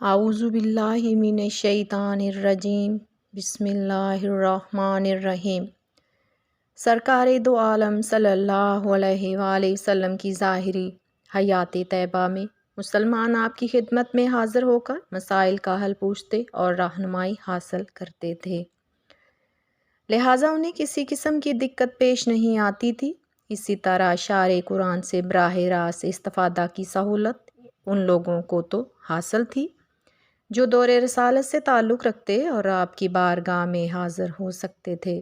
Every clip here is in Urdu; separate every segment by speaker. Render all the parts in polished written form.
Speaker 1: اعوذ باللہ من الشیطان الرجیم بسم اللہ الرحمن الرحیم۔ سرکار دو عالم صلی اللہ علیہ وآلہ وسلم کی ظاہری حیات طیبہ میں مسلمان آپ کی خدمت میں حاضر ہو کر مسائل کا حل پوچھتے اور رہنمائی حاصل کرتے تھے، لہٰذا انہیں کسی قسم کی دقت پیش نہیں آتی تھی۔ اسی طرح اشعار قرآن سے براہ راست استفادہ کی سہولت ان لوگوں کو تو حاصل تھی جو دور رسالت سے تعلق رکھتے اور آپ کی بارگاہ میں حاضر ہو سکتے تھے،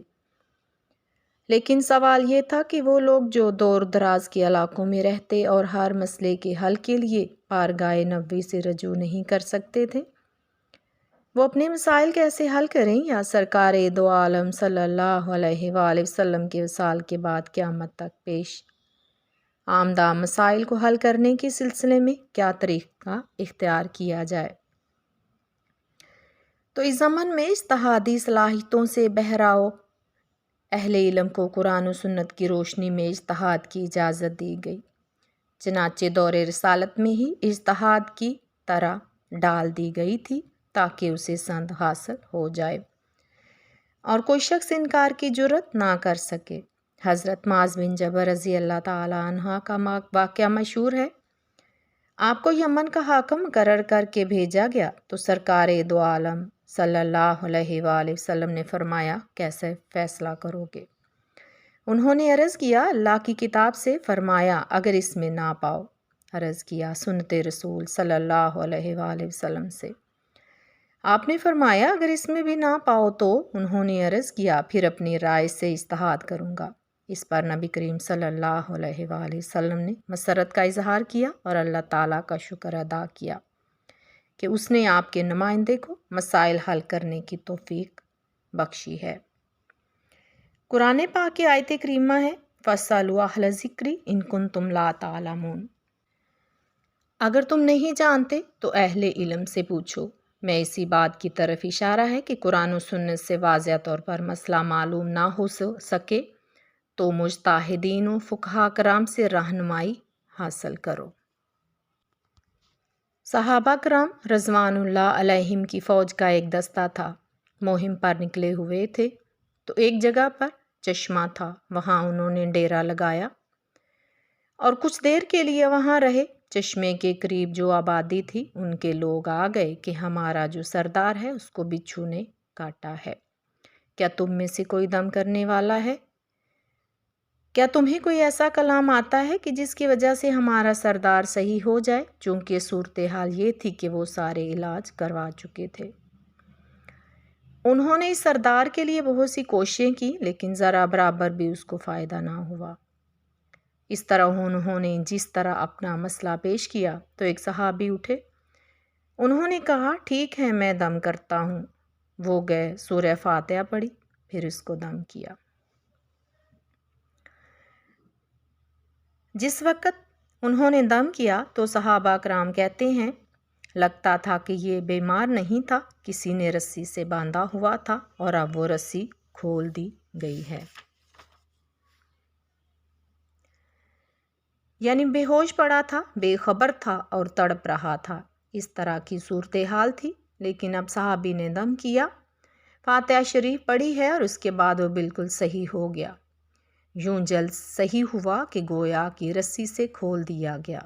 Speaker 1: لیکن سوال یہ تھا کہ وہ لوگ جو دور دراز کے علاقوں میں رہتے اور ہر مسئلے کے حل کے لیے بارگاہ نبوی سے رجوع نہیں کر سکتے تھے، وہ اپنے مسائل کیسے حل کریں، یا سرکار دو عالم صلی اللہ علیہ وآلہ وسلم کے وصال کے بعد قیامت تک پیش آمدہ مسائل کو حل کرنے کے سلسلے میں کیا طریقہ اختیار کیا جائے۔ تو اس زمن میں اجتہادی صلاحیتوں سے بہراؤ اہل علم کو قرآن و سنت کی روشنی میں اجتہاد کی اجازت دی گئی، چنانچہ دور رسالت میں ہی اجتہاد کی طرح ڈال دی گئی تھی تاکہ اسے سند حاصل ہو جائے اور کوئی شخص انکار کی جرت نہ کر سکے۔ حضرت معاذ بن جبل رضی اللہ تعالیٰ عنہ کا واقعہ مشہور ہے۔ آپ کو یمن کا حاکم مقرر کر کے بھیجا گیا تو سرکار دو عالم صلی اللہ علیہ وآلہ وسلم نے فرمایا، کیسے فیصلہ کرو گے؟ انہوں نے عرض کیا، اللہ کی کتاب سے، فرمایا اگر اس میں نہ پاؤ۔ عرض کیا، سنت رسول صلی اللہ علیہ وآلہ وسلم سے۔ آپ نے فرمایا اگر اس میں بھی نہ پاؤ تو؟ انہوں نے عرض کیا، پھر اپنی رائے سے اجتہاد کروں گا۔ اس پر نبی کریم صلی اللہ علیہ وآلہ وسلم نے مسرت کا اظہار کیا اور اللہ تعالیٰ کا شکر ادا کیا کہ اس نے آپ کے نمائندے کو مسائل حل کرنے کی توفیق بخشی ہے۔ قرآن پاک کی آیت کریمہ ہے، فَاسْأَلُوا أَهْلَ الذِّكْرِ إِن كُنتُمْ لَا تَعْلَمُونَ۔ اگر تم نہیں جانتے تو اہل علم سے پوچھو۔ میں اسی بات کی طرف اشارہ ہے کہ قرآن و سنت سے واضح طور پر مسئلہ معلوم نہ ہو سکے تو مجتہدین و فقہاء کرام سے رہنمائی حاصل کرو۔ صحابہ کرام رضوان اللہ علیہم کی فوج کا ایک دستہ تھا، مہم پر نکلے ہوئے تھے تو ایک جگہ پر چشمہ تھا، وہاں انہوں نے ڈیرا لگایا اور کچھ دیر کے لیے وہاں رہے۔ چشمے کے قریب جو آبادی تھی ان کے لوگ آ گئے کہ ہمارا جو سردار ہے اس کو بچھو نے کاٹا ہے، کیا تم میں سے کوئی دم کرنے والا ہے؟ کیا تمہیں کوئی ایسا کلام آتا ہے کہ جس کی وجہ سے ہمارا سردار صحیح ہو جائے؟ چونکہ صورتحال یہ تھی کہ وہ سارے علاج کروا چکے تھے۔ انہوں نے اس سردار کے لیے بہت سی کوششیں کی لیکن ذرا برابر بھی اس کو فائدہ نہ ہوا۔ اس طرح انہوں نے جس طرح اپنا مسئلہ پیش کیا تو ایک صحابی اٹھے، انہوں نے کہا، ٹھیک ہے میں دم کرتا ہوں۔ وہ گئے، سورہ فاتحہ پڑھی، پھر اس کو دم کیا۔ جس وقت انہوں نے دم کیا تو صحابہ کرام کہتے ہیں، لگتا تھا کہ یہ بیمار نہیں تھا، کسی نے رسی سے باندھا ہوا تھا اور اب وہ رسی کھول دی گئی ہے۔ یعنی بے ہوش پڑا تھا، بے خبر تھا اور تڑپ رہا تھا، اس طرح کی صورتحال تھی۔ لیکن اب صحابی نے دم کیا، فاتحہ شریف پڑھی ہے اور اس کے بعد وہ بالکل صحیح ہو گیا، یوں جلد صحیح ہوا کہ گویا کی رسی سے کھول دیا گیا۔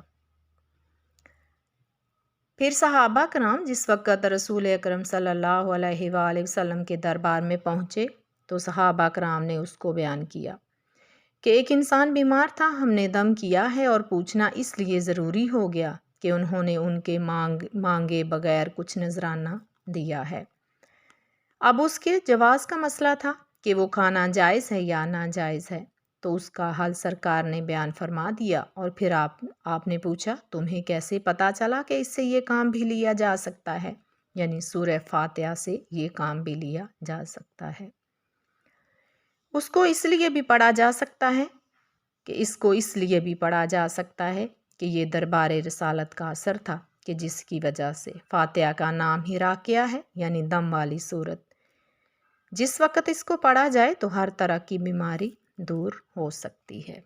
Speaker 1: پھر صحابہ کرام جس وقت رسول اکرم صلی اللہ علیہ وآلہ وسلم کے دربار میں پہنچے تو صحابہ کرام نے اس کو بیان کیا کہ ایک انسان بیمار تھا، ہم نے دم کیا ہے، اور پوچھنا اس لیے ضروری ہو گیا کہ انہوں نے ان کے مانگے بغیر کچھ نذرانہ دیا ہے۔ اب اس کے جواز کا مسئلہ تھا کہ وہ کھانا جائز ہے یا ناجائز ہے، تو اس کا حل سرکار نے بیان فرما دیا۔ اور پھر آپ نے پوچھا، تمہیں کیسے پتا چلا کہ اس سے یہ کام بھی لیا جا سکتا ہے؟ یعنی سورہ فاتحہ سے یہ کام بھی لیا جا سکتا ہے۔ اس کو اس لیے بھی پڑھا جا سکتا ہے کہ یہ دربار رسالت کا اثر تھا کہ جس کی وجہ سے فاتحہ کا نام ہی راقیہ ہے، یعنی دم والی صورت۔ جس وقت اس کو پڑھا جائے تو ہر طرح کی بیماری دور ہو سکتی ہے۔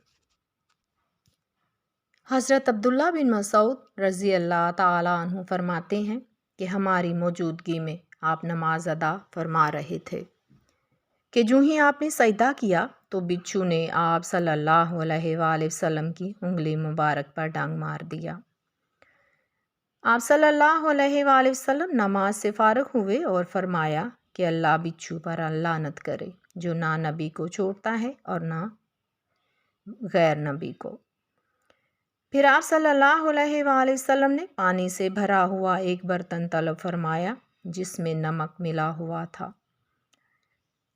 Speaker 1: حضرت عبداللہ بن مسعود رضی اللہ تعالیٰ عنہ فرماتے ہیں، کہ ہماری موجودگی میں آپ نماز ادا فرما رہے تھے کہ جو ہی آپ نے سجدہ کیا تو بچھو نے آپ صلی اللہ علیہ وآلہ وسلم کی انگلی مبارک پر ڈنگ مار دیا۔ آپ صلی اللہ علیہ وآلہ وسلم نماز سے فارغ ہوئے اور فرمایا کہ اللہ بچھو پر لعنت کرے جو نہ نبی کو چھوڑتا ہے اور نہ غیر نبی کو۔ پھر آپ صلی اللہ علیہ وآلہ وسلم نے پانی سے بھرا ہوا ایک برتن طلب فرمایا جس میں نمک ملا ہوا تھا۔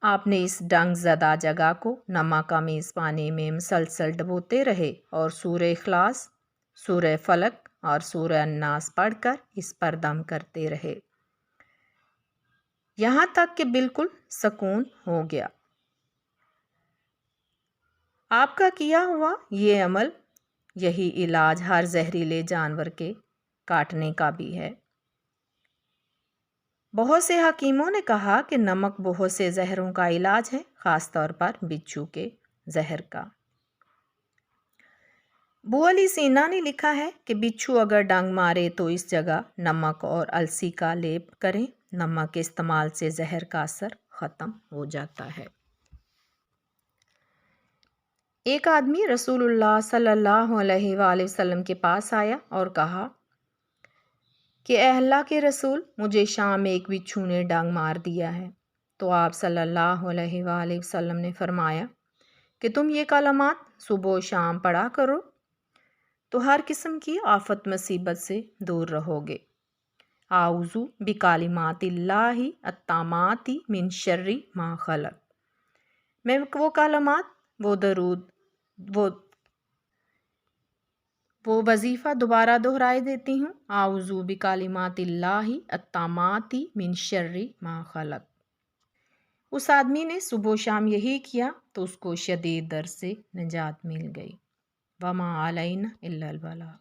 Speaker 1: آپ نے اس ڈنگ زدہ جگہ کو نمک آمیز پانی میں مسلسل ڈبوتے رہے اور سورہ اخلاص، سورہ فلق اور سورہ الناس پڑھ کر اس پر دم کرتے رہے یہاں تک کہ بالکل سکون ہو گیا۔ آپ کا کیا ہوا یہ عمل، یہی علاج ہر زہریلے جانور کے کاٹنے کا بھی ہے۔ بہت سے حکیموں نے کہا کہ نمک بہت سے زہروں کا علاج ہے، خاص طور پر بچھو کے زہر کا۔ ابو علی سینا نے لکھا ہے کہ بچھو اگر ڈنگ مارے تو اس جگہ نمک اور السی کا لیپ کریں، نمک کے استعمال سے زہر کا اثر ختم ہو جاتا ہے۔ ایک آدمی رسول اللہ صلی اللہ علیہ وآلہ وسلم کے پاس آیا اور کہا کہ اے اللہ کے رسول، مجھے شام میں ایک بچھو نے ڈنگ مار دیا ہے۔ تو آپ صلی اللہ علیہ وآلہ وسلم نے فرمایا کہ تم یہ کلمات صبح و شام پڑھا کرو تو ہر قسم کی آفت مصیبت سے دور رہو گے۔ اعوذ بکلمات اللہ التامات من شر ما خلق۔ میں وہ کلمات، وہ درود، وہ وظیفہ دوبارہ دہرائے دیتی ہوں، اعوذ بکلمات اللہ التامات من شر ما خلق۔ اس آدمی نے صبح و شام یہی کیا تو اس کو شدید درد سے نجات مل گئی۔ وما علینا الا البلاغ۔